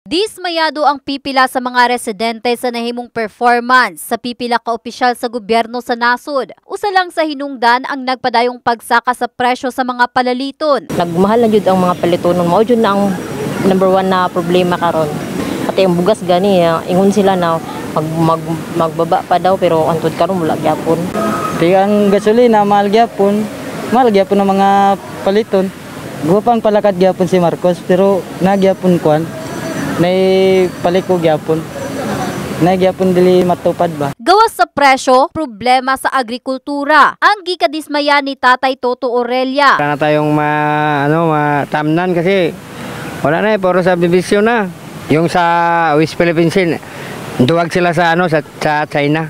Dismayado ang pipila sa mga residente sa nahimong performance sa pipila ka opisyal sa gobyerno sa nasod. Usa lang sa hinungdan ang nagpadayong pagsaka sa presyo sa mga palaliton. Nagmahal na jud ang mga palitonon, mao jud na ang number one na problema karon. Pati ang bugas gani, ingon sila na magbaba pa daw pero antod karon wala gyapon. Di ang gasolina mahal gyapon ang mga paliton. Gupang palakad gyapon si Marcos pero nagyapon kwan. Nay paliko gyapon. Nay gyapon dili matupad ba. Gawas sa presyo, problema sa agrikultura. Ang gikadismaya ni Tatay Toto Aurelia. Wala na tayong matamnan kasi wala na puro subdivision na. Yung sa West Philippines, duwag sila sa sa China.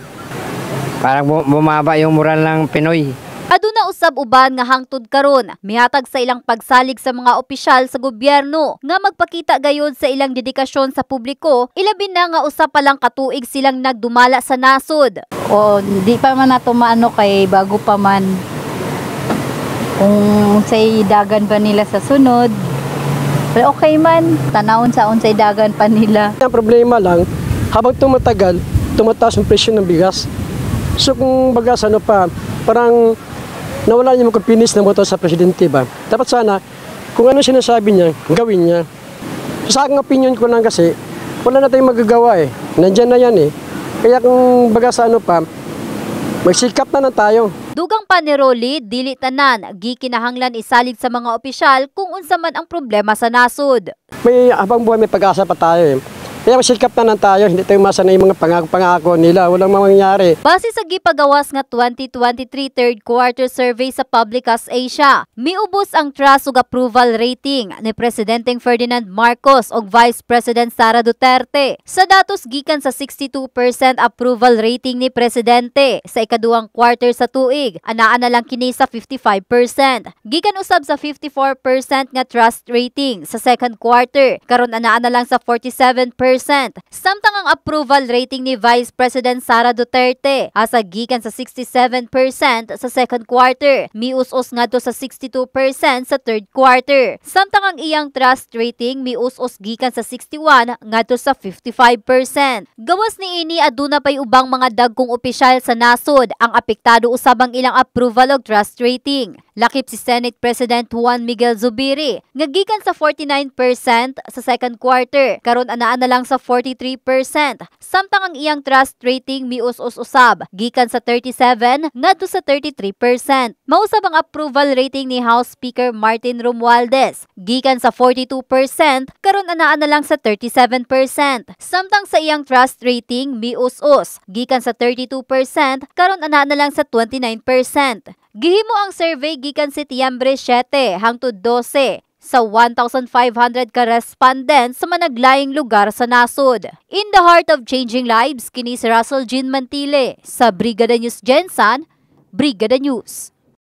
Parang bumaba yung moral ng Pinoy. Aduna usab uban nga hangtod karon mihatag sa ilang pagsalig sa mga opisyal sa gobyerno nga magpakita gayud sa ilang dedikasyon sa publiko, ilabi na nga usa pa lang katuig silang nagdumala sa nasod. O di pa man nato maano kay bago pa man kung say dagan pa nila sa sunod. Pero okay man, tanawon sa unsay dagan pa nila. Ang problema lang, habang tumatagal, tumataas ang presyo ng bigas. So kung bagas parang nawala niya magkapinis na boto sa presidente ba? Dapat sana, kung ano sinasabi niya, gawin niya. Sa aking opinion ko lang kasi, wala na tayong magagawa eh. Nandiyan na yan eh. Kaya kung baga magsikap na tayo. Dugang pa ni Rolly, dili tanan, gikinahanglan isalig sa mga opisyal kung unsa man ang problema sa nasod. May habang buhay may pag-asa pa tayo eh. Kaya masikap na tayo, hindi tayo masanay yung mga pangako nila, walang mangyayari. Base sa gipagawas nga 2023 third quarter survey sa Publicas Asia, miubos ang trust ug approval rating ni Presidenteng Ferdinand Marcos ug Vice President Sara Duterte. Sa datos gikan sa 62% approval rating ni Presidente sa ikaduhang quarter sa tuig, anaa na lang kini sa 55%. Gikan usab sa 54% nga trust rating sa second quarter, karon anaa na lang sa 47%. Samtang ang approval rating ni Vice President Sara Duterte asa gikan sa 67% sa second quarter, mius-us ngadto sa 62% sa third quarter. Samtang ang iyang trust rating mius-us gikan sa 61 ngadto sa 55%. Gawas ni ini aduna pay ubang mga dagkong opisyal sa nasod ang apektado usab ang ilang approval ug trust rating. Lakip si Senate President Juan Miguel Zubiri nga gikan sa 49% sa second quarter, karon anaa na lang sa 43%. Samtang ang iyang trust rating mius-us usab gikan sa 37 ngadto sa 33%. Mausab ang approval rating ni House Speaker Martin Romualdez gikan sa 42% karon anaa na lang sa 37%. Samtang sa iyang trust rating mius-us gikan sa 32% karon anaa na lang sa 29%. Gihimo ang survey gikan Setyembre 7 hangtod 12 sa 1,500 ka respondents sa managlaying lugar sa nasod. In the heart of changing lives, kini si Russell Jean Mantile sa Brigada News Gensan, Brigada News.